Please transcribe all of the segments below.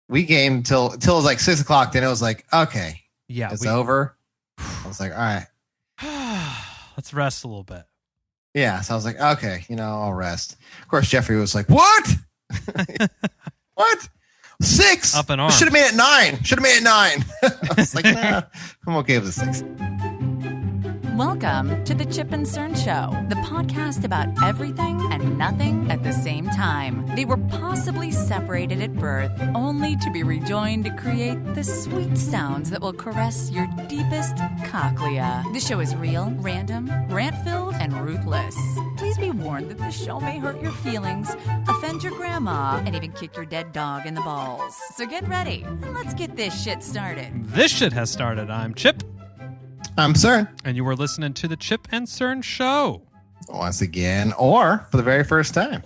we gamed till it was like 6 o'clock. Then it was like, okay, Yeah, it's over. I was like, all right, let's rest a little bit. yeah. So I was like, okay, I'll rest. Of course, Jeffrey was like, what? What? 6? Up in arms. Should have made it 9. Should have made it 9. I was like, nah, I'm okay with the 6. Welcome to the Chip and Cern Show, the podcast about everything and nothing at the same time. They were possibly separated at birth, only to be rejoined to create the sweet sounds that will caress your deepest cochlea. The show is real, random, rant-filled, and ruthless. Please be warned that this show may hurt your feelings, offend your grandma, and even kick your dead dog in the balls. So get ready, and let's get this shit started. This shit has started. I'm Chip. I'm Cern. And you are listening to the Chip and Cern Show. Once again, or for the very first time.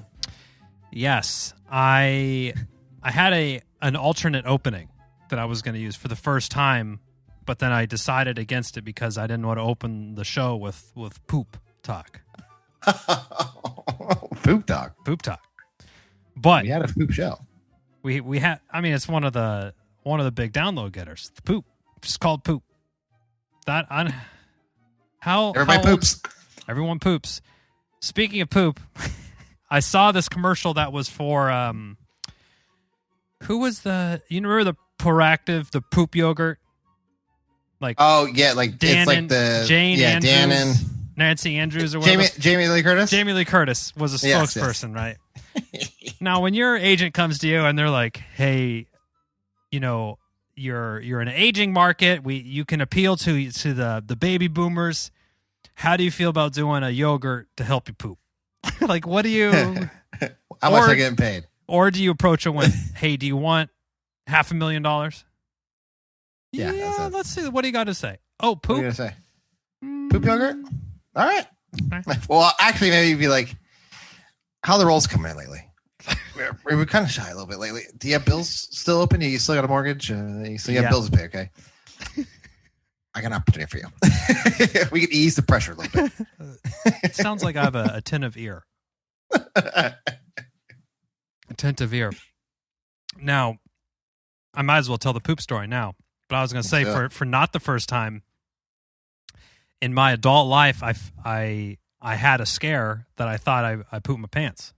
Yes, I had an alternate opening that I was going to use for the first time, but then I decided against it because I didn't want to open the show with poop talk. Poop talk. Poop talk. But we had a poop show. We had. I mean, it's one of the big download getters. The poop. It's called poop. Everybody poops. Everyone poops. Speaking of poop, I saw this commercial that was for who was you remember the Proactive, the poop yogurt? Like it's like the Jane Andrews, Dan and Nancy Andrews or whatever. Jamie Lee Curtis. Jamie Lee Curtis was a spokesperson, right? Now, when your agent comes to you and they're like, "Hey, You're in an aging market. You can appeal to the baby boomers. How do you feel about doing a yogurt to help you poop?" Like, what do you? How much are getting paid? Or do you approach it with, "Hey, do you want $500,000?" Yeah, let's see. What do you got to say? Oh, poop. What are you gonna say? Poop yogurt. All right. Okay. Well, actually, maybe you'd be like, "How the rolls coming in lately?" We're kind of shy a little bit lately. Do you have bills still open? Do you still got a mortgage? You still have bills to pay, okay? I got an opportunity for you. We can ease the pressure a little bit. It sounds like I have a attentive ear. Attentive ear. Now, I might as well tell the poop story now. But I was going to say, for not the first time, in my adult life, I had a scare that I thought I pooped my pants.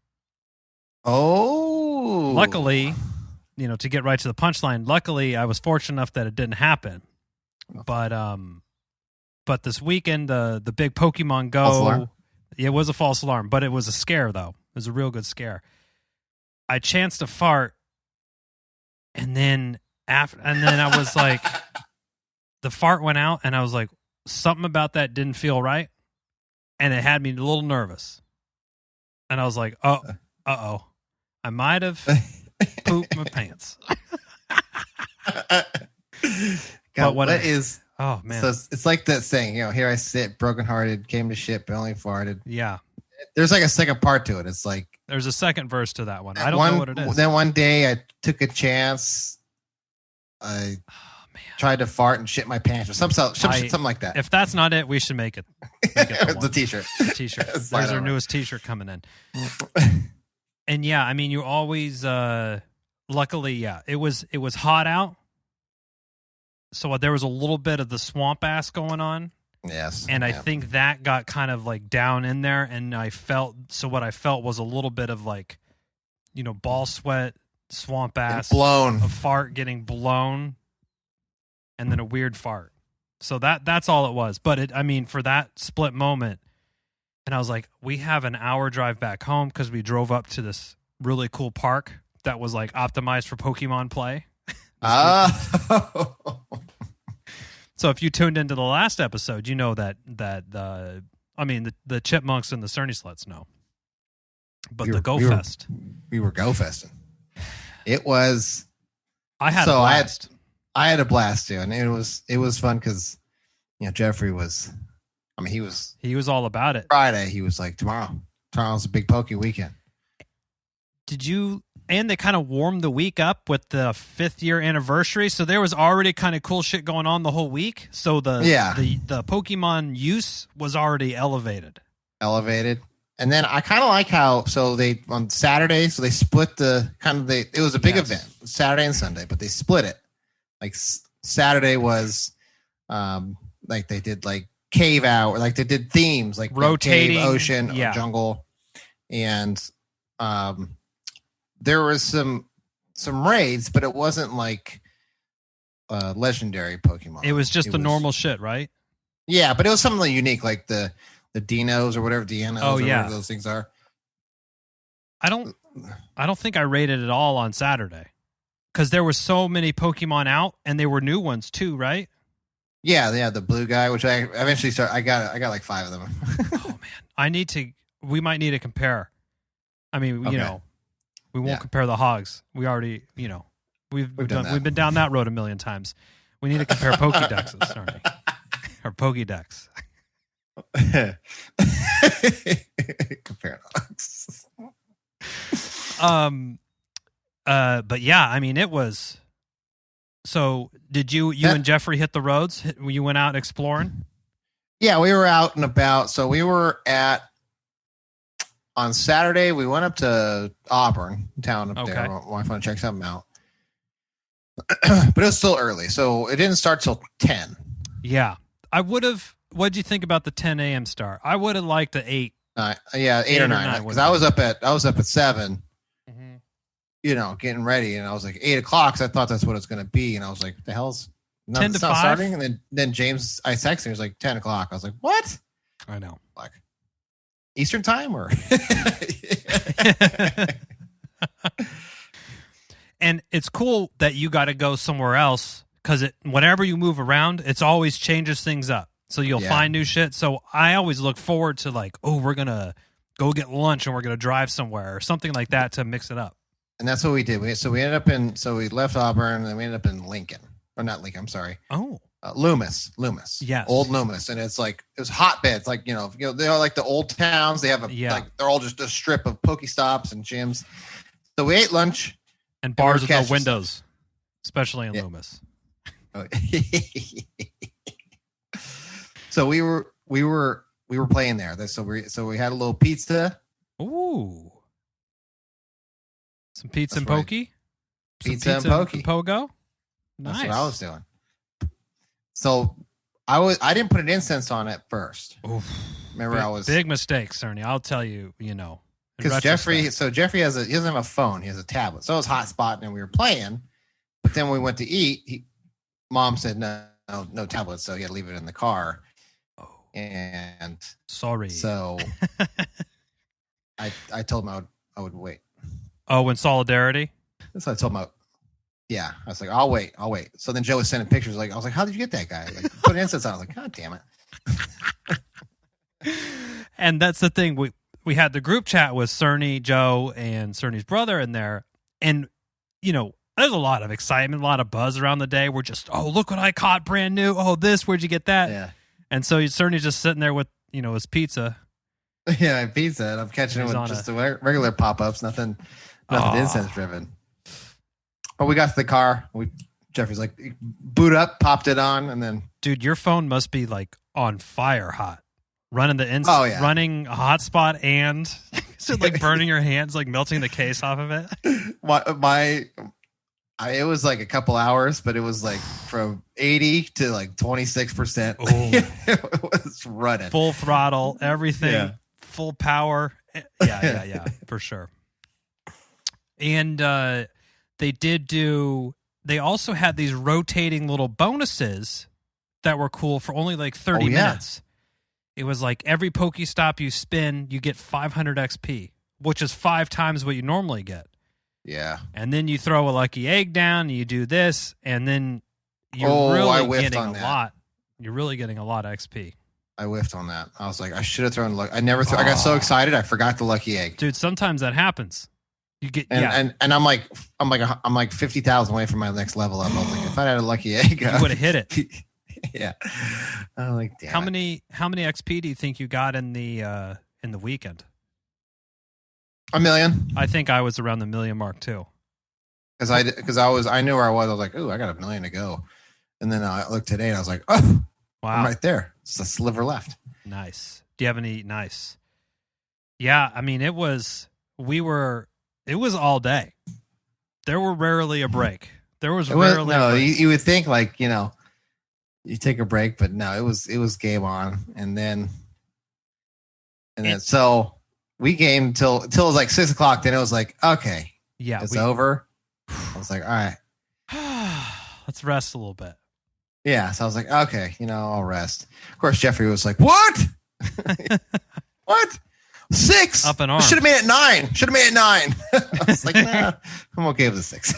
Oh. Luckily, to get right to the punchline, luckily I was fortunate enough that it didn't happen. But this weekend, the big Pokemon Go, it was a false alarm, but it was a scare though. It was a real good scare. I chanced to fart, and then I was like, the fart went out, and I was like, something about that didn't feel right, and it had me a little nervous. And I was like, uh-oh. I might have pooped my pants. God, what is? Oh man! So it's like that saying, here I sit, brokenhearted, came to shit, but only farted. Yeah. There's like a second part to it. It's like there's a second verse to that one. I don't know what it is. Then one day I took a chance. I tried to fart and shit my pants or something like that. If that's not it, we should make it. The t-shirt. There's our newest t-shirt coming in. And yeah, I mean, you always, luckily, yeah, it was hot out. So there was a little bit of the swamp ass going on. Yes. And I think that got kind of like down in there. And what I felt was a little bit of like, ball sweat, swamp ass. Blown. A fart getting blown. And then a weird fart. So that's all it was. But for that split moment, and I was like, we have an hour drive back home because we drove up to this really cool park that was like optimized for Pokemon play. So if you tuned into the last episode, you know that the Chipmunks and the Cerny Sluts know. But the Go Fest. We were Go Festing. It was. I had a blast. I had a blast too, and it was fun because Jeffrey was. He was all about it. Friday, he was like, tomorrow's a big Poke weekend. And they kind of warmed the week up with the 5th year anniversary, so there was already kind of cool shit going on the whole week. So the Pokemon use was already elevated. And And then I kind of like how they on Saturday, so they split it was a big event, Saturday and Sunday, but they split it. Like Saturday was like they did like cave out, or like they did themes like rotating, cave, ocean, or jungle, and there was some raids, but it wasn't like legendary Pokemon. It was just the normal shit, right? Yeah, but it was something unique, like the Dinos or whatever, whatever those things are. I don't think I rated it all on Saturday because there were so many Pokemon out, and they were new ones too, right? Yeah, the blue guy, which I eventually started. I got like 5 of them. Oh man, we might need to compare. I mean, you know, we won't compare the hogs. We already, you know, we've been down that road a million times. We need to compare Pokédexes, sorry, or Pokédex. Compare dogs. But yeah, I mean, it was. So, did you and Jeffrey hit the roads? You went out exploring? Yeah, we were out and about. So we were on Saturday. We went up to Auburn town up there. My wife wanted to check something out, but it was still early, so it didn't start till 10. Yeah, I would have. What'd you think about the 10 a.m. start? I would have liked the 8. 8 or 9. Because I was up at 7. Mm-hmm. You know, getting ready, and I was like 8 o'clock. So I thought that's what it's going to be, and I was like, "The hell's 10 to 5 starting?" And then James, I texted him. He was like 10 o'clock. I was like, "What?" I know, like Eastern time, or and it's cool that you got to go somewhere else because whenever you move around, it's always changes things up. So you'll find new shit. So I always look forward to like, we're gonna go get lunch and we're gonna drive somewhere or something like that to mix it up. And that's what we did. We ended up we left Auburn and then we ended up in Lincoln, or not Lincoln. I'm sorry. Loomis. Yes. Old Loomis. And it's like, it was hotbeds. Like, they're like the old towns. They have like, they're all just a strip of Pokestops and gyms. So we ate lunch. And bars with no windows, especially in Loomis. So we were playing there. So we had a little pizza. Ooh. Some pizza and pokey? Pizza and pokey. And pogo? Nice. That's what I was doing. So I didn't put an incense on it first. Oof. Remember, big mistake, Cerny. I'll tell you, because Jeffrey he doesn't have a phone, he has a tablet. So it was hotspot and we were playing, but then when we went to eat, Mom said no tablets, so he had to leave it in the car. And sorry. So I told him I would wait. Oh, in solidarity? So I told him I was like, I'll wait. So then Joe was sending pictures. Like, I was like, how did you get that guy? Like, put an incense on. I was like, God damn it. And that's the thing. We had the group chat with Cerny, Joe, and Cerny's brother in there. And, there's a lot of excitement, a lot of buzz around the day. We're just, look what I caught brand new. Oh, where'd you get that? Yeah. And so Cerny's just sitting there with, his pizza. Yeah, pizza. And I'm catching it with just the regular pop-ups, nothing incense driven. But we got to the car. Jeffrey's like, boot up, popped it on, and then. Dude, your phone must be like on fire hot. Running running a hotspot and like burning your hands, like melting the case off of it. It was like a couple hours, but it was like from 80 to like 26%. It was running full throttle, everything, full power. Yeah, for sure. And they also had these rotating little bonuses that were cool for only like 30 minutes. It was like every Pokestop you spin, you get 500 XP, which is 5 times what you normally get. Yeah. And then you throw a lucky egg down, and you do this, and then you're really getting a lot. You're really getting a lot of XP. I whiffed on that. I was like, I should have thrown I never I got so excited I forgot the lucky egg. Dude, sometimes that happens. You get and I'm like 50,000 away from my next level up. I was like, if I had a lucky egg, you would have hit it. Yeah. I'm like, damn. How many XP do you think you got in the weekend? 1 million. I think I was around the 1 million mark too. Because I knew where I was. I was like, ooh, I got 1 million to go. And then I looked today and I was like, oh, wow, I'm right there. It's a sliver left. Nice. Do you have any nice? Yeah, I mean, it was all day. There were rarely a break. There was rarely a break. You would think like, you take a break, but no, it was game on. And then so we gamed till it was like 6 o'clock. Then it was like, okay, yeah, it's over. I was like, all right, let's rest a little bit. Yeah. So I was like, okay, I'll rest. Of course, Jeffrey was like, what? What? 6? Up in arms. Should have made it 9. Should have made it 9. I was like, nah, I'm okay with the 6.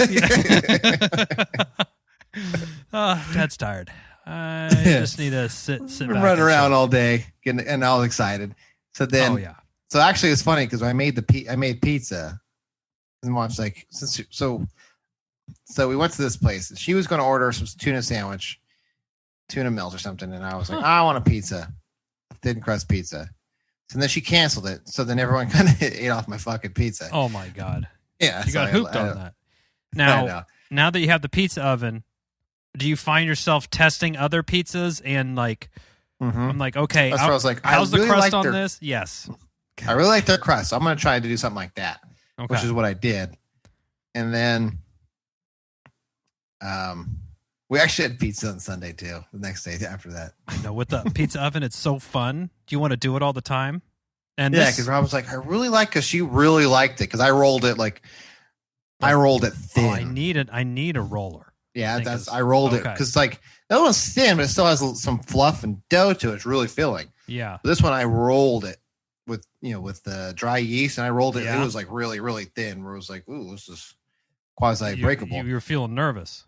Dad's tired. I just need to sit back. Run around all day, and I was excited. So then, So actually, it's funny because I made pizza, and Mom's like, so we went to this place, and she was going to order some tuna sandwich, tuna melt or something, and I was like, I want a pizza, thin crust pizza. And then she canceled it. So then everyone kind of ate off my fucking pizza. Oh my God. Yeah. You got hooped on that. Now that you have the pizza oven, do you find yourself testing other pizzas and like, I'm like, okay, that's what I was like, how's the crust like on this? Yes. I really like their crust. So I'm going to try to do something like that, which is what I did. And then, we actually had pizza on Sunday too. The next day after that. I know, with the pizza oven, it's so fun. Do you want to do it all the time? And yeah, because Rob was like, I really like, because she really liked it because I rolled it thin. I need a roller. Yeah, I rolled it because like that one's thin, but it still has some fluff and dough to it. It's really filling. Yeah, but this one I rolled it with the dry yeast, and I rolled it. Yeah. It was like really really thin. Where it was like, ooh, this is quasi breakable. You were feeling nervous.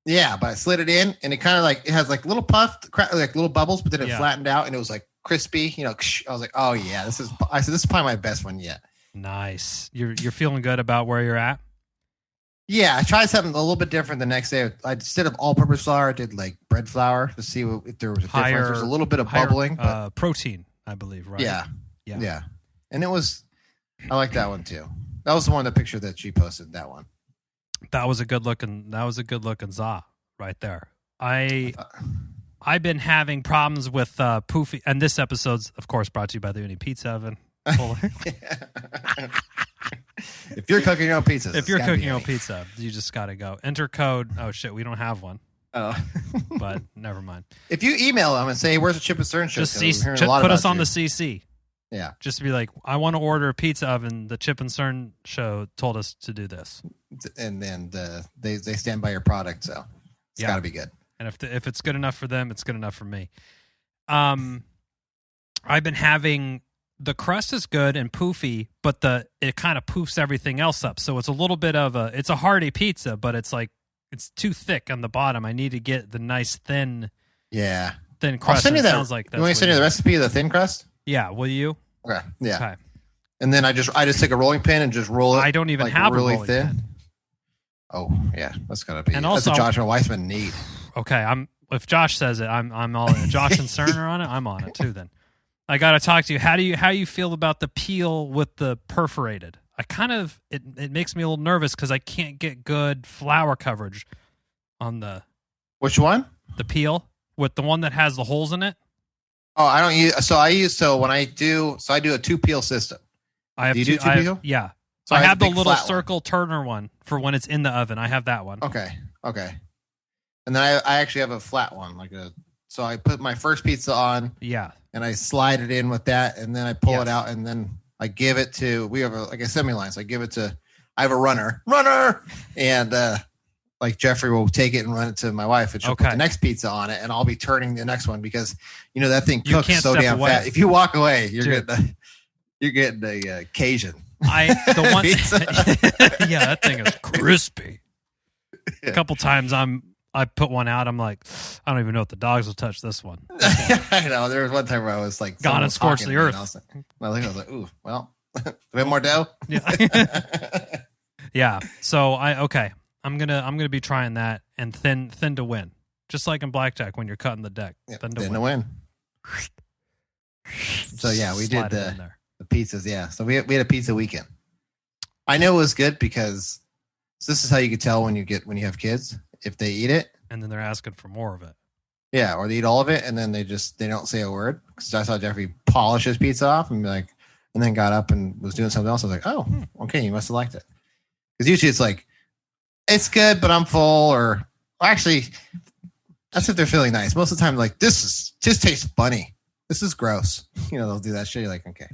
Yeah, but I slid it in, and it kind of like it has like little puffed, like little bubbles, but then it flattened out, and it was like crispy. I was like, oh yeah, this is probably my best one yet. Nice. You're feeling good about where you're at. Yeah, I tried something a little bit different the next day. I instead of all-purpose flour, I did like bread flour to see if there was a difference. There's a little bit of bubbling, but protein, I believe, right? Yeah, and I like that one too. That was the one, the picture that she posted. That one. That was a good looking za right there. I've been having problems with Poofy, and this episode's of course brought to you by the Uni Pizza Oven. If you're cooking your own pizza, you just gotta go. Enter code. Oh shit, we don't have one. Oh, but never mind. If you email them and say, "Where's the Chip and Stern show?" Just put us on the CC. Yeah, just to be like, I want to order a pizza oven. The Chip and Stern show told us to do this, and then they stand by your product, so it's got to be good. And if it's good enough for them, it's good enough for me. I've been having the crust is good and poofy, but it kind of poofs everything else up. So it's a little bit of it's a hearty pizza, but it's like it's too thick on the bottom. I need to get the nice thin crust. I'll send you that. Sounds like you want me to send you the recipe of the thin crust? Yeah, will you? Okay. Yeah. Okay. And then I just take a rolling pin and just roll it. I don't even have really a rolling thin. Pin. Oh yeah, that's gotta be. And also, that's a Joshua Weissman need. Okay, if Josh says it, I'm all Josh and Stern are on it. I'm on it too. Then I gotta talk to you. How do you feel about the peel with the perforated? I kind of it makes me a little nervous because I can't get good flour coverage on the. Which one? The peel with the one that has the holes in it. Oh, I don't use. So I do a 2 peel system. I have do you do 2 peel? Yeah. So I have the little circle turner one for when it's in the oven. I have that one. Okay. And then I actually have a flat one, so I put my first pizza on. Yeah. And I slide it in with that, and then I pull it out, and then I give it to. We have a semi-line, so I give it to. I have a runner, and like Jeffrey will take it and run it to my wife, and she'll put the next pizza on it, and I'll be turning the next one because that thing cooks so damn fast. If you walk away, you're getting the Cajun. The one, yeah, that thing is crispy. Yeah. A couple times I put one out. I'm like, I don't even know if the dogs will touch this one. I know. There was one time where I was like, gone and scorched the earth. I was like, ooh, well, a bit more dough. Yeah. Yeah. So I'm gonna be trying that and thin to win, just like in blackjack when you're cutting the deck. Yeah, thin to win. So yeah, we did the pizzas. Yeah, so we had a pizza weekend. I know it was good because this is how you can tell when you have kids if they eat it and then they're asking for more of it. Yeah, or they eat all of it and then they don't say a word. Because I saw Jeffrey polish his pizza off and be like, and then got up and was doing something else. I was like, oh, okay, you must have liked it. Because usually it's like, it's good, but I'm full. Or actually, that's if they're feeling nice. Most of the time, like, just tastes funny. This is gross. They'll do that shit. You're like, okay.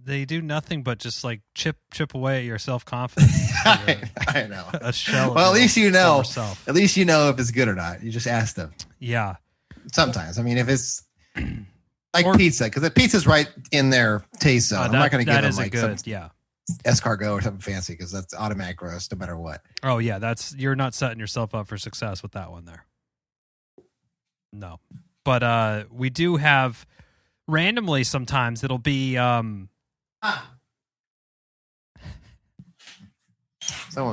They do nothing but just like chip away at your self-confidence. I know. A shell. Well, at least you know. Self. At least you know if it's good or not. You just ask them. Yeah. Sometimes. I mean, if it's like pizza, because the pizza's right in their taste zone. I'm not going to give them like some escargot or something fancy, because that's automatic gross no matter what. Oh yeah, you're not setting yourself up for success with that one there. No, but we do have randomly sometimes it'll be someone's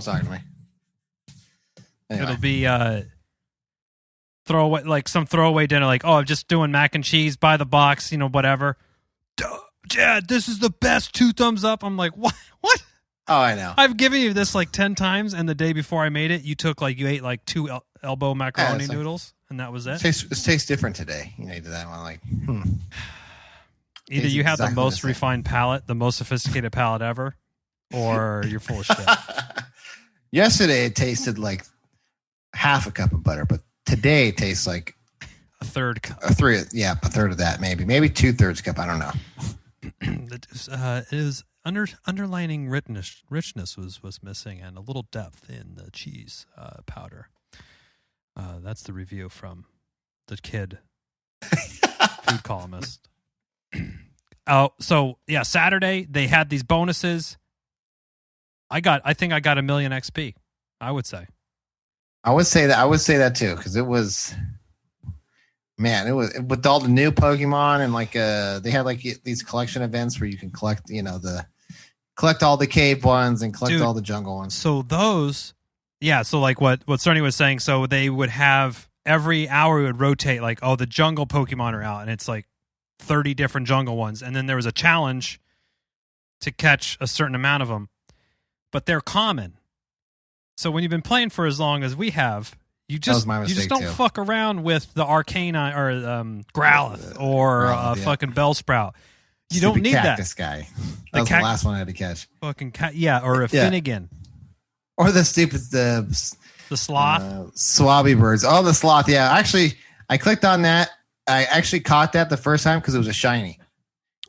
talking to me. Anyway. It'll be throwaway, like some throwaway dinner, like, oh, I'm just doing mac and cheese by the box, whatever. Dad, this is the best, 2 thumbs up. I'm like, what? Oh, I know. I've given you this like 10 times, and the day before I made it, you ate like 2 elbow macaroni noodles, and that was it. It tastes different today. You did that one, like, Either you have the most refined palate, the most sophisticated palate ever, or you're full of shit. Yesterday, it tasted like half a cup of butter, but today it tastes like a third cup. A third of that, maybe 2/3 cup. I don't know. It is underlining richness was missing, and a little depth in the cheese powder. That's the review from the kid food columnist. So yeah, Saturday they had these bonuses. I think I got 1 million XP. I would say that too, because it was. Man, it was with all the new Pokemon, and like they had like these collection events where you can collect, collect all the cave ones and collect all the jungle ones. So those, yeah. So like what Cerny was saying, so they would have every hour we would rotate, like, oh, the jungle Pokemon are out, and it's like 30 different jungle ones, and then there was a challenge to catch a certain amount of them, but they're common. So when you've been playing for as long as we have. You just don't fuck around with the Arcanine or Growlithe or fucking Bellsprout. You don't need cactus guy. That was the last one I had to catch. Fucking or a Finnegan. Or the stupid the sloth. Swabby birds. Oh, the sloth. Yeah, actually, I clicked on that. I actually caught that the first time because it was a shiny.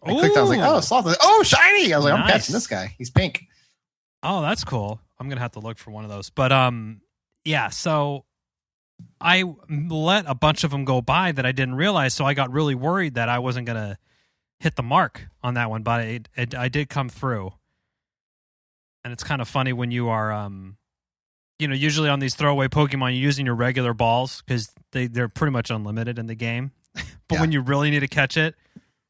I clicked. I was like, oh, sloth. Oh, shiny. I was like, I'm catching this guy. He's pink. Oh, that's cool. I'm gonna have to look for one of those. But yeah. So. I let a bunch of them go by that I didn't realize, so I got really worried that I wasn't going to hit the mark on that one, but I did come through. And it's kind of funny when you are, usually on these throwaway Pokemon, you're using your regular balls because they're pretty much unlimited in the game. But when you really need to catch it,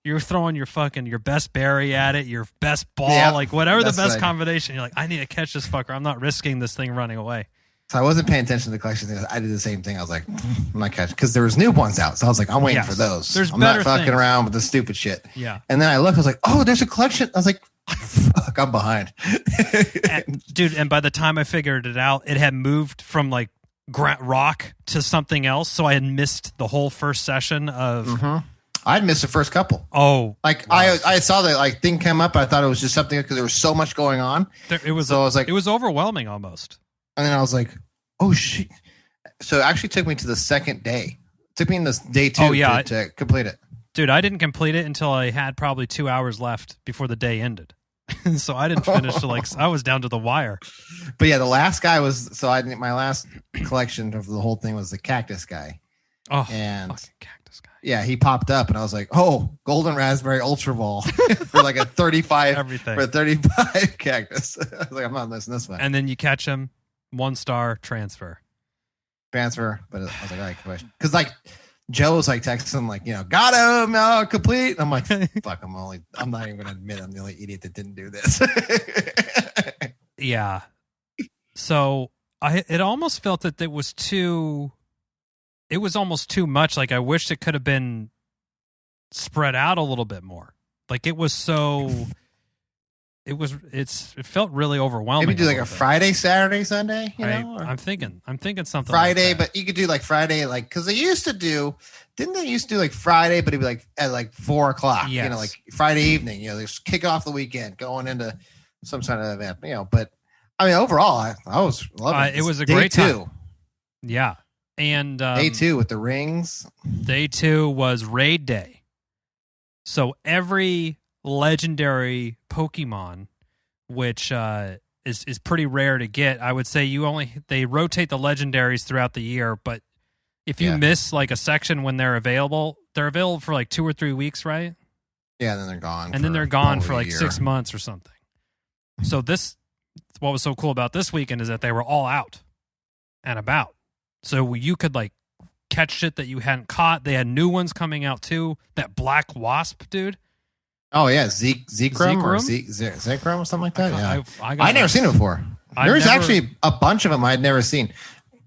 you're throwing your best berry at it, your best ball, like whatever the best combination. You're like, I need to catch this fucker. I'm not risking this thing running away. So I wasn't paying attention to the collection thing. I did the same thing. I was like, I'm not catching, because there was new ones out. So I was like, I'm waiting for those. I'm not fucking around with the stupid shit. Yeah. And then I looked, I was like, oh, there's a collection. I was like, fuck, I'm behind. And by the time I figured it out, it had moved from like rock to something else. So I had missed the whole first session of... I'd missed the first couple. Oh, like wow. I saw that like thing come up. I thought it was just something because there was so much going on. I was like, it was overwhelming almost. And then I was like, oh, shit. So it actually took me to the second day. It took me in this day 2 to complete it. Dude, I didn't complete it until I had probably 2 hours left before the day ended. So I didn't finish till I was down to the wire. But yeah, the last guy was, my last collection of the whole thing was the cactus guy. Oh, and fucking cactus guy. Yeah, he popped up and I was like, oh, golden raspberry ultra ball for like a 35 everything. For a 35 cactus. I was like, I'm not missing this one. And then you catch him. 1-star transfer, but I was like, all right, because like Joe was like texting like, got him, complete. And I'm like, fuck, I'm not even gonna admit I'm the only idiot that didn't do this. Yeah. So it almost felt that it was almost too much. Like I wished it could have been spread out a little bit more. Like it was so it felt really overwhelming. Maybe do like a bit. Friday, Saturday, Sunday. I'm thinking something Friday, like that. but you could do like Friday, like because they used to do. Didn't they used to do like Friday, but it'd be like at like 4:00, Yes. like Friday evening, they just kick off the weekend, going into some sort of event, But I mean, overall, I was loving it. It was a day great 2. time. Yeah, and Day 2 with the rings. Day 2 was raid day. So every legendary Pokemon, which is pretty rare to get, I would say they rotate the legendaries throughout the year, but if you miss like a section when they're available for like 2 or 3 weeks, right? Yeah, and then they're gone. And then they're gone for like 6 months or something. So what was so cool about this weekend is that they were all out and about. So you could like catch shit that you hadn't caught. They had new ones coming out too. That black wasp, dude. Oh yeah, Zekrom or Zekrom or something like that. I never seen it before. There's actually a bunch of them I'd never seen.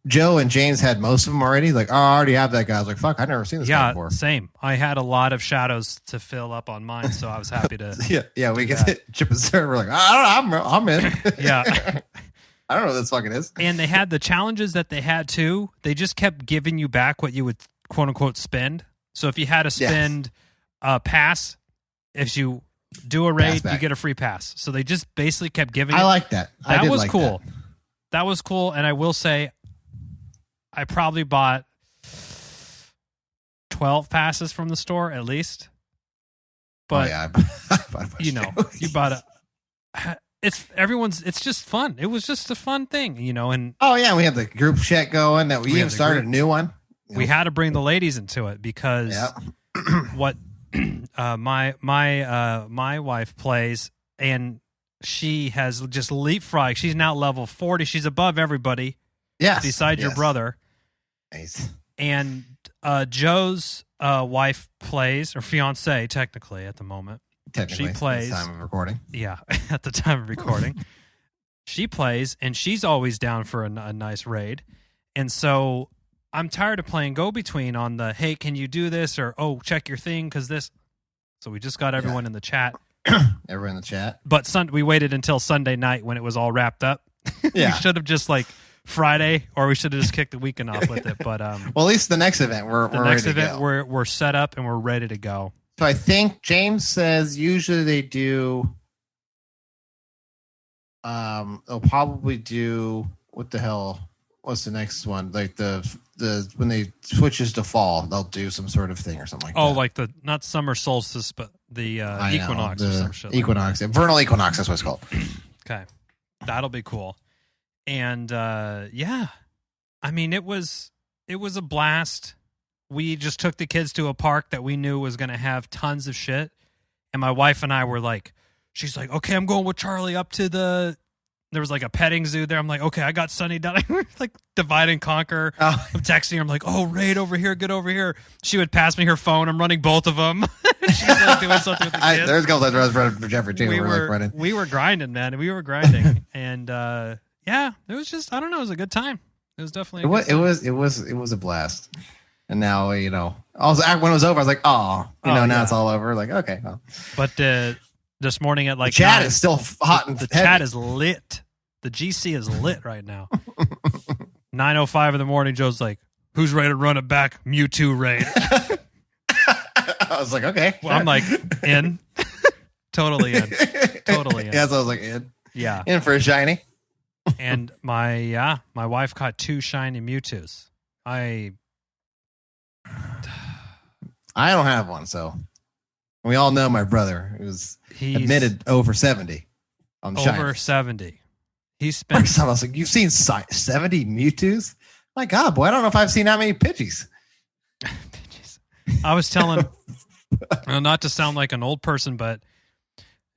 Joe and James had most of them already. Like, oh, I already have that guy. I was like, fuck, I've never seen this guy before. Yeah, same. I had a lot of shadows to fill up on mine, so I was happy to. We get hit Chip and Server. Like, I don't know, I'm in. Yeah. I don't know what this fucking is. And they had the challenges that they had too. They just kept giving you back what you would quote unquote spend. So if you had to spend a pass, if you do a raid, you get a free pass. So they just basically kept giving. I like that. That was cool. That was cool. And I will say, I probably bought 12 passes from the store at least. But I you bought a. It's just fun. It was just a fun thing, and we have the group chat going that we even started a new one. We had to bring the ladies into it because what my wife plays, and she has just leapfrog. She's now level 40. She's above everybody. Besides your brother. Nice. And Joe's wife plays, or fiance technically at the moment. Technically, she plays at the time of recording. Yeah, at the time of recording. She plays, and she's always down for a nice raid. And so I'm tired of playing go-between on the, hey, can you do this? Or, oh, check your thing, because this. So we just got everyone in the chat. Everyone in the chat. But we waited until Sunday night when it was all wrapped up. Yeah. We should have just Friday, or we should have just kicked the weekend off with it. But well, at least the next event we're set up and we're ready to go. So I think James says usually they do. They'll probably do what the hell? What's the next one? Like the when they switches to fall, they'll do some sort of thing or something like that. Oh, like the not summer solstice, but the equinox or some shit. Equinox, vernal equinox. That's what it's called. Okay, that'll be cool. And I mean, it was a blast. We just took the kids to a park that we knew was going to have tons of shit. And my wife and I were like, she's like, okay, I'm going with Charlie up to there was like a petting zoo there. I'm like, okay, I got Sunny down. Like divide and conquer. Oh. I'm texting her. I'm like, oh, raid over here. Get over here. She would pass me her phone. I'm running both of them. She's like doing something with the kids. There's a couple times I was running for Jeffrey too. We were grinding, man. We were grinding. And it was just, I don't know. It was a good time. It was definitely it was a blast. And now, also when it was over, I was like, now it's all over. Like, okay. Well. But this morning at like the chat is still hot and the chat is lit. The GC is lit right now. 9:05 in the morning, Joe's like, who's ready to run it back? Mewtwo raid. I was like, okay. Well, I'm like, in. Totally in. Totally in. Yeah, so I was like, in. Yeah. In for a shiny. And my wife caught 2 shiny Mewtwo's. I don't have one, so we all know my brother who's admitted over 70 on shiny. Over 70. He spent. I was like, you've seen 70 Mewtwo's? My God, boy, I don't know if I've seen that many Pidgeys. I was telling, not to sound like an old person, but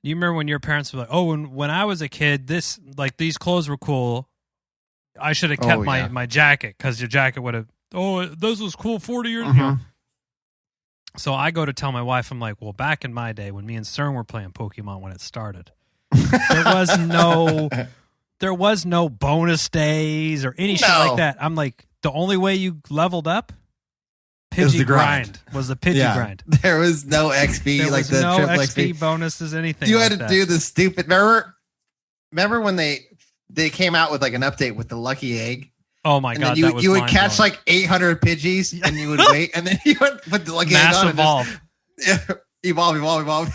you remember when your parents were like, oh, when I was a kid, these clothes were cool. I should have kept my jacket because your jacket would have. Oh, this was cool 40 years ago. So I go to tell my wife, I'm like, well, back in my day when me and CERN were playing Pokemon when it started, there was no bonus days or any shit like that. I'm like, the only way you leveled up, Pidgey grind. Was the Pidgey grind. There was no XP. There like was the no triple XP bonuses, anything. You like had to that. do the stupid. Remember when they came out with like an update with the lucky egg? Oh my and god! Then you would catch like 800 Pidgeys, and you would wait, and then you would put the lucky egg on. Evolve. Evolve.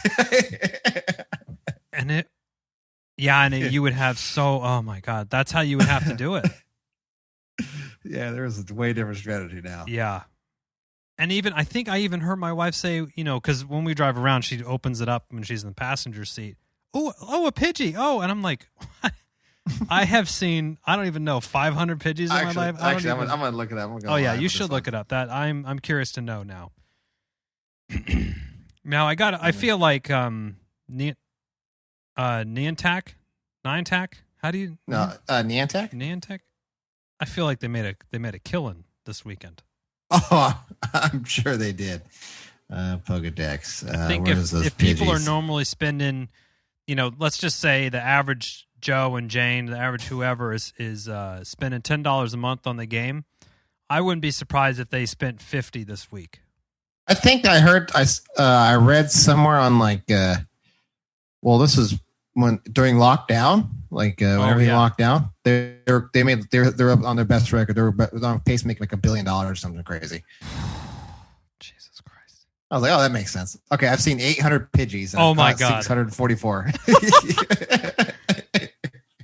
And you would have oh my god, that's how you would have to do it. Yeah, there was a way different strategy now. Yeah. And I think I even heard my wife say, because when we drive around, she opens it up when she's in the passenger seat. Oh, a Pidgey. Oh, and I'm like, what? I have seen, I don't even know, 500 Pidgeys in my life. I'm going to look it up. Oh, yeah, you should look it up. That I'm curious to know now. Now, I feel like Niantic? How do you? No, Niantic? Niantic? I feel like they made a killing this weekend. Oh, I'm sure they did. Pokedex. I think if people are normally spending, let's just say the average Joe and Jane, the average whoever is spending $10 a month on the game, I wouldn't be surprised if they spent $50 this week. I think I heard I read somewhere on this is during lockdown, whenever they locked down, they're up on their best record. They're on pace to make like $1 billion or something crazy. Jesus Christ! I was like, oh, that makes sense. Okay, I've seen 800 Pidgeys. Oh my god, 644.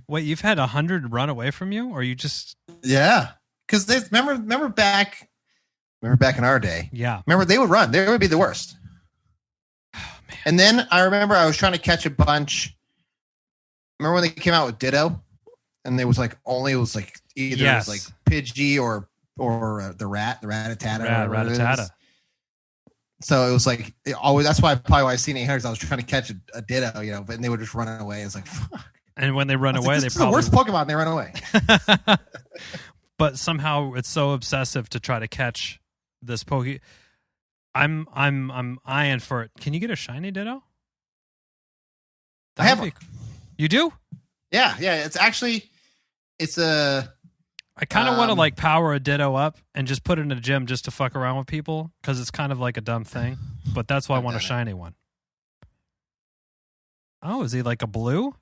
Wait, you've had 100 run away from you, or you just? Yeah, because they remember back in our day. Yeah, remember they would run. They would be the worst. Oh, man. And then I remember I was trying to catch a bunch. Remember when they came out with Ditto, and it was like either it was like Pidgey or the Rattata. Rattata. So it was like that's why I've seen 800s. I was trying to catch a Ditto, but they would just run away. It's like fuck. And when they run away, this is the worst Pokemon. They run away. But somehow it's so obsessive to try to catch this Poke. I'm eyeing for it. Can you get a shiny Ditto? I have one. You do? Yeah. It's a. I kind of want to power a Ditto up and just put it in a gym just to fuck around with people because it's kind of like a dumb thing. But that's why I want a shiny one. Oh, is he like a blue?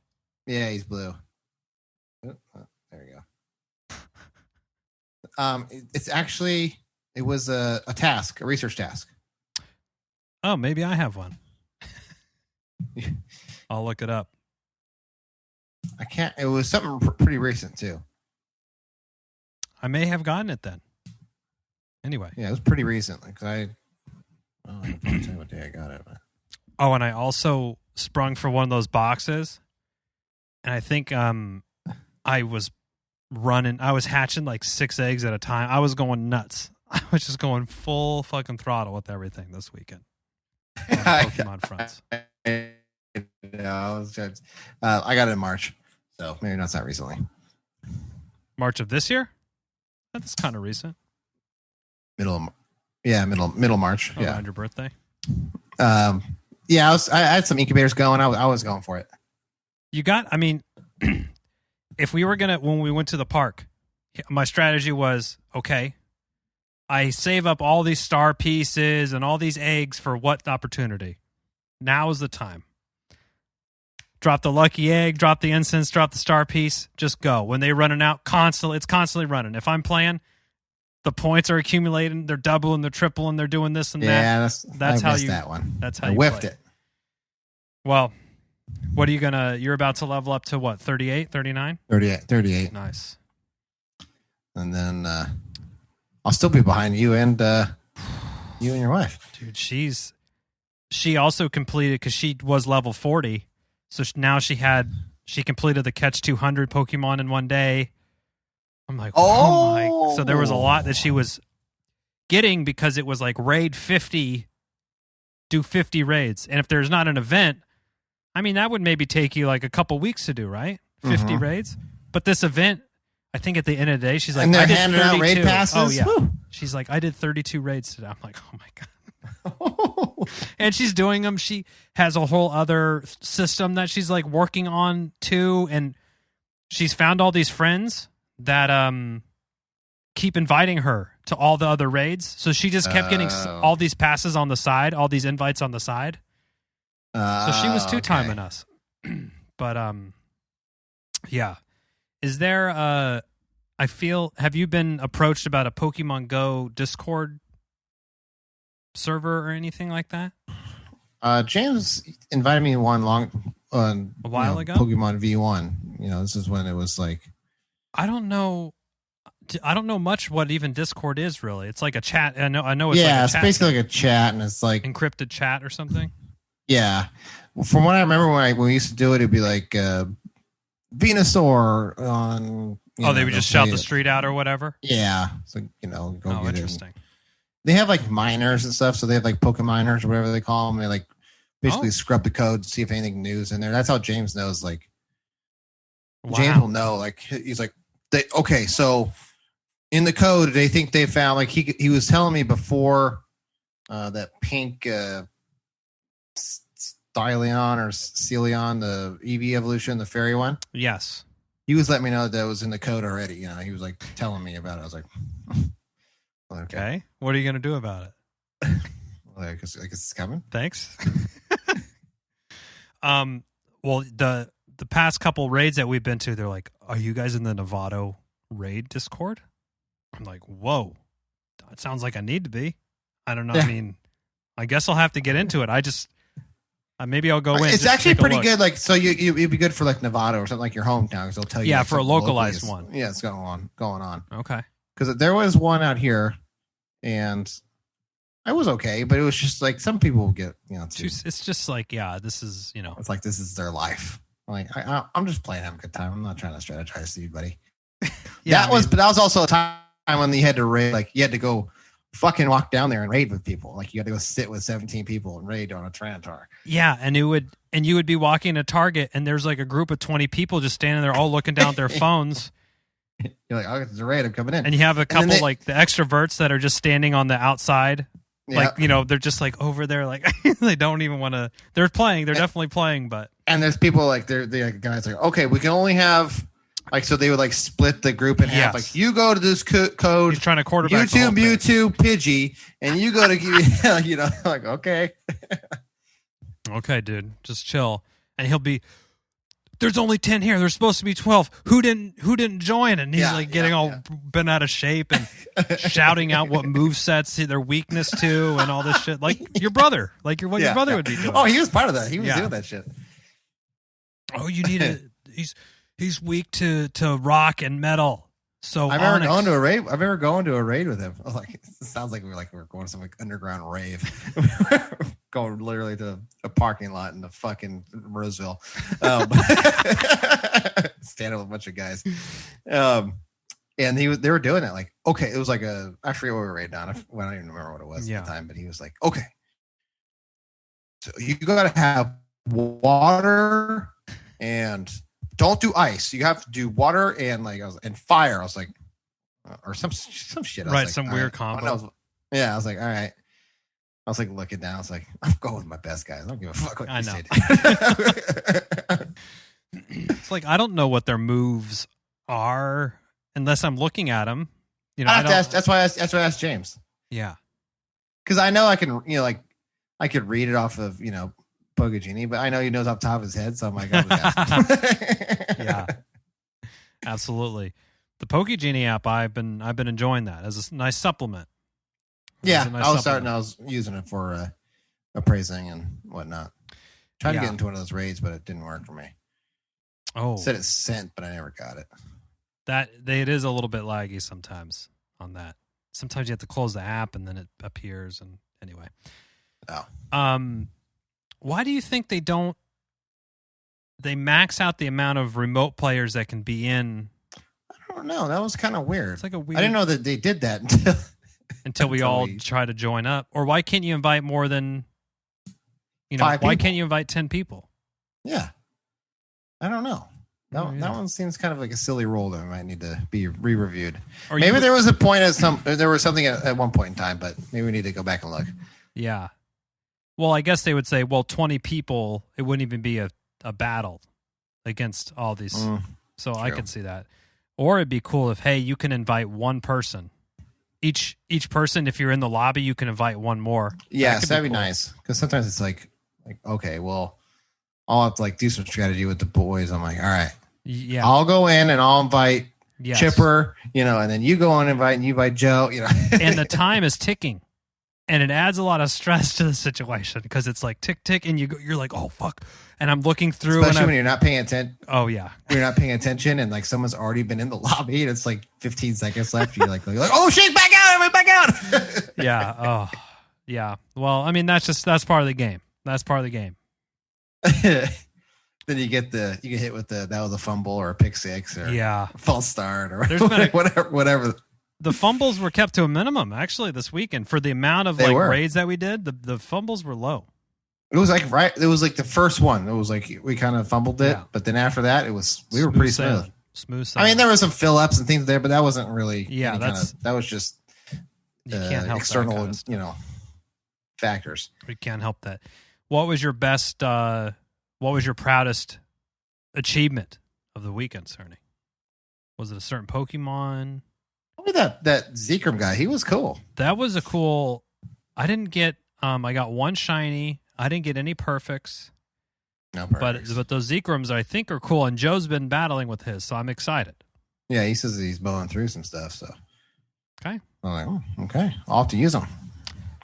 Yeah, he's blue. Oh, there you go. It was a task, a research task. Oh, maybe I have one. I'll look it up. I can't. It was something pretty recent too. I may have gotten it then. Anyway. Yeah, it was pretty recent. I can't tell you what day I got it. But. Oh, and I also sprung for one of those boxes. And I think I was hatching like 6 eggs at a time. I was going nuts. I was just going full fucking throttle with everything this weekend. On Pokemon fronts. I got it in March, so maybe not that recently. March of this year? That's kind of recent. Middle March. Oh, around your birthday. I had some incubators going. I was going for it. If we were when we went to the park, my strategy was, okay, I save up all these star pieces and all these eggs for what opportunity? Now is the time. Drop the lucky egg, drop the incense, drop the star piece, just go. When they're running out, it's constantly running. If I'm playing, the points are accumulating, they're doubling, they're tripling, they're doing this and that. Yeah, that's how you that one. That's how I you whiffed play. it. Well, what are you're about to level up to what, 38, 39? 38. Nice. And then I'll still be behind you and your wife. Dude, she also completed, because she was level 40, so now she completed the Catch 200 Pokemon in one day. I'm like, oh my. So there was a lot that she was getting because it was like raid 50, do 50 raids. And if there's not an event, that would maybe take you like a couple weeks to do, right? 50 raids. But this event, I think at the end of the day, she's like, and they're I did handing 32. out raid passes. Oh yeah. Woo. She's like, I did 32 raids today. I'm like, oh my God. And she's doing them. She has a whole other system that she's like working on too. And she's found all these friends that keep inviting her to all the other raids. So she just kept getting all these passes on the side, all these invites on the side. So she was two-timing us. But, yeah. Is there, have you been approached about a Pokemon Go Discord server or anything like that? James invited me one a while ago. Pokemon V1. This is when it was like. I don't know much what even Discord is really. It's like a chat. I know. It's like a chat. It's basically like a chat, and it's like encrypted chat or something. Yeah, from what I remember when we used to do it, it'd be like Venusaur on. They would just shout the street out or whatever. Yeah, so go get interesting. it. They have like miners and stuff, so they have like Pokeminers or whatever they call them. They like basically scrub the code, see if anything new's in there. That's how James knows. Like, James will know. Like, he's like, so in the code, they think they found like he was telling me before that pink Stylion or Celion, the EV evolution, the fairy one. Yes, he was letting me know that it was in the code already. He was like telling me about it. I was like. Okay. What are you going to do about it? I guess it's coming. Thanks. Well, the past couple raids that we've been to, they're like, "Are you guys in the Novato raid Discord?" I'm like, "Whoa, that sounds like I need to be." I don't know. Yeah. I mean, I guess I'll have to get into it. I just maybe I'll go in. It's actually pretty good. Like, so you'd be good for like Novato or something like your hometown because they'll tell you. Yeah, for a localized one. Yeah, it's going on. Okay. Because there was one out here, and I was okay, but it was just like some people get, it's just like, this is, it's like this is their life. Like I'm just playing, having a good time. I'm not trying to strategize to you, buddy. But that was also a time when you had to raid, like you had to go fucking walk down there and raid with people. Like you had to go sit with 17 people and raid on a Tyranitar. Yeah, and you would be walking to Target, and there's like a group of 20 people just standing there, all looking down at their phones. You're like, it's a raid, I'm coming in. And you have a couple like the extroverts that are just standing on the outside. Yeah. Like, they're just like over there, like they don't even want to. They're playing. They're definitely playing, but. And there's people like, they're guys like, okay, we can only have, like, so they would like split the group in half. Like, you go to this code. He's trying to quarterback Mewtwo, Pidgey, and you go to, like, okay. Okay, dude, just chill. And he'll be. There's only 10 here. There's supposed to be 12. Who didn't join? And he's getting all bent out of shape and shouting out what movesets their weakness to and all this shit. Like your brother. Like your brother would be doing. Oh, he was part of that. He was doing that shit. Oh, you need a he's weak to rock and metal. So I've ever gone to a rave. I've ever gone to a raid with him. I was like, it sounds like we're going to some like underground rave. Going literally to a parking lot in the fucking Roseville. Standing with a bunch of guys. And they were doing it like, okay, it was like I forget what we were raiding on. I don't even remember what it was at the time, but he was like, okay, so you got to have water and don't do ice. You have to do water and and fire. I was like, or some shit. Right, some weird combo. I was like, all right. I was like looking down. I was like, I'm going with my best guys. I don't give a fuck what you say. It's like I don't know what their moves are unless I'm looking at them. That's why I asked James. Yeah, because I know I can. I could read it off of Pokegenie, but I know he knows off the top of his head, so I'm like, yeah, absolutely. The Pokegenie app, I've been enjoying that as a nice supplement. Yeah, I was using it for appraising and whatnot. Tried to get into one of those raids, but it didn't work for me. Oh, it said it sent, but I never got it. It is a little bit laggy sometimes on that. Sometimes you have to close the app and then it appears. And anyway, why do you think they max out the amount of remote players that can be in? I don't know. That was kind of weird. It's like a weird. I didn't know that they did that until we all try to join up. Or why can't you invite more than 5 people? Why can't you invite 10 people? Yeah, I don't know. That one seems kind of like a silly rule that might need to be re-reviewed. Maybe there was a point there was something at one point in time, but maybe we need to go back and look. Yeah. Well, I guess they would say, 20 people, it wouldn't even be a battle against all these. So true. I could see that. Or it'd be cool if, hey, you can invite one person. Each person, if you're in the lobby, you can invite one more. Yes, that'd be nice. Because sometimes it's like, okay, well, I'll have to like do some strategy with the boys. I'm like, all right, yeah, I'll go in and I'll invite Chipper, and then you go and you invite Joe, And the time is ticking. And it adds a lot of stress to the situation because it's like tick, tick, and you're like, oh, fuck. And I'm looking through. Especially when you're not paying attention. Oh, yeah. You're not paying attention and like someone's already been in the lobby and it's like 15 seconds left. You're like oh, shit, back out. Everybody back out. Yeah. Oh, yeah. Well, I mean, that's part of the game. That's part of the game. Then you get hit with that was a fumble or a pick six or a false start or whatever. The fumbles were kept to a minimum, actually, this weekend. For the amount of raids that we did, the fumbles were low. It was like it was like the first one. It was like we kind of fumbled it, but then after that, we were pretty smooth. Smooth sailing. I mean, there were some fill ups and things there, but that wasn't really. Yeah, that was just can't help external, that kind of factors. We can't help that. What was your best? What was your proudest achievement of the weekend, Cerny? Was it a certain Pokemon? That Zekrom guy, he was cool. That was a cool. I didn't get. I got one shiny. I didn't get any perfects. No perfects. But those Zekroms I think are cool, and Joe's been battling with his, so I'm excited. Yeah, he says he's bowing through some stuff. So okay, I'm like, okay, I'll have to use them.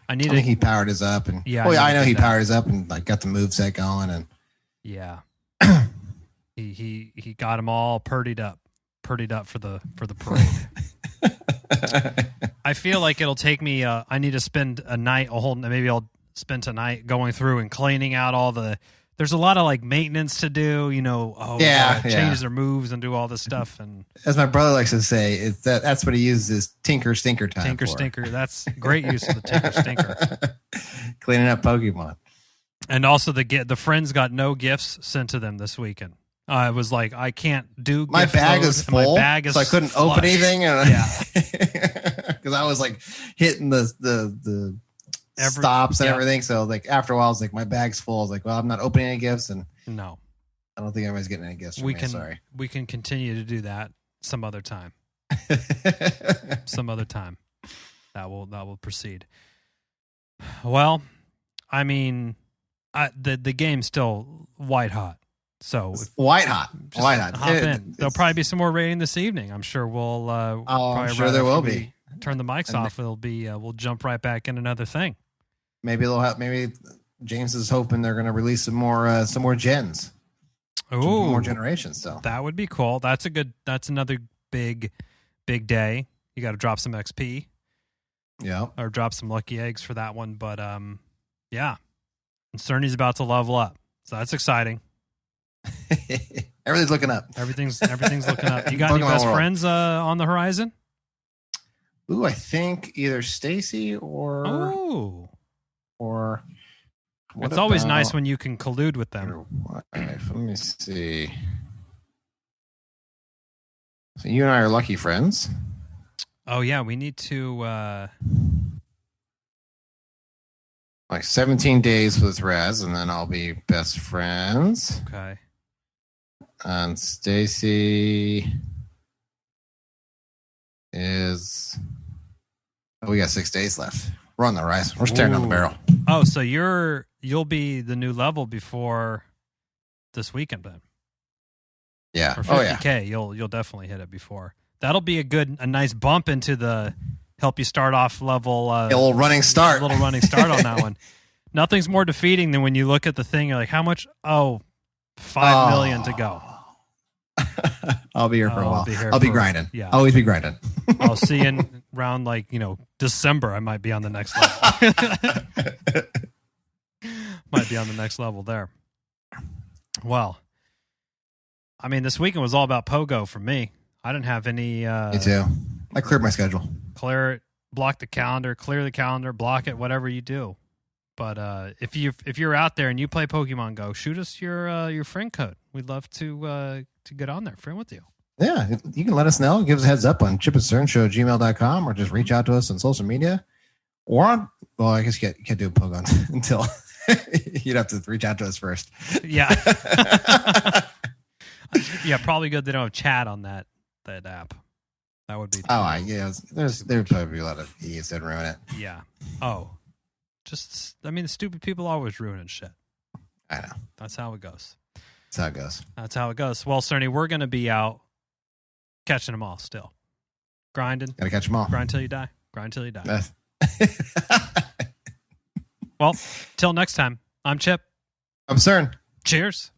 I think he powered his up, and I know he powered his up and like got the moveset going, and yeah, he got them all purdied up for the parade. I feel like it'll take me. I need to spend maybe I'll spend tonight going through and cleaning out all the. There's a lot of like maintenance to do, change their moves and do all this stuff. And as my brother likes to say, that's what he uses is Tinker Stinker time. Tinker Stinker. That's great use of the Tinker Stinker. Cleaning up Pokemon. And also the friends got no gifts sent to them this weekend. It was like I can't do. My bag is full, so I couldn't open anything. Because I was like hitting the stops and everything. So like after a while, I was like, my bag's full. I was like, well, I'm not opening any gifts, and no, I don't think anybody's getting any gifts. From me. Sorry, we can continue to do that some other time. Some other time, that will proceed. Well, I mean, the game's still white hot. So white hot. Hop in. There'll probably be some more rating this evening. I'm sure we'll. I'm sure there will be. Turn the mics off. It'll be. We'll jump right back in another thing. Maybe they'll have. Maybe James is hoping they're going to release some more gens. Ooh, more generations. So that would be cool. That's another big day. You got to drop some XP. Yeah. Or drop some lucky eggs for that one. But yeah. And Cerny's about to level up, so that's exciting. Everything's looking up. Everything's looking up. You got any best friends on the horizon? Ooh, I think either Stacy or it's always nice when you can collude with them. Let me see. So you and I are lucky friends. Oh yeah, we need to like 17 days with Raz, and then I'll be best friends. Okay. And Stacy is. Oh, we got 6 days left. We're on the rise. We're staring down the barrel. Oh, so you'll be the new level before this weekend, then. Yeah. For 50K, you'll definitely hit it before. That'll be a nice bump into the help you start off level. A little running start. A little running start on that one. Nothing's more defeating than when you look at the thing. You're like, how much? Oh, 5 million to go. I'll be here for a while. I'll be grinding. Yeah. Always be grinding. I'll see you in around December. I might be on the next level. Might be on the next level there. Well, I mean, this weekend was all about Pogo for me. I didn't have any. Me too. I cleared my schedule. Clear it, block the calendar, clear the calendar, block it, whatever you do. But if you're out there and you play Pokemon Go, shoot us your friend code. We'd love to get on there, friend with you. Yeah, you can let us know. Give us a heads up on chipandcernshow@gmail.com, or just reach out to us on social media. Or I guess you can't do a Pokemon until you'd have to reach out to us first. Yeah. Yeah, probably good they don't have chat on that. that app. That would be. There'd probably be a lot of idiots that ruin it. Yeah. Oh, the stupid people always ruining shit. I know. That's how it goes. That's how it goes. Well, Cerny, we're going to be out catching them all still. Grinding. Gotta catch them all. Grind till you die. Well, till next time, I'm Chip. I'm CERN. Cheers.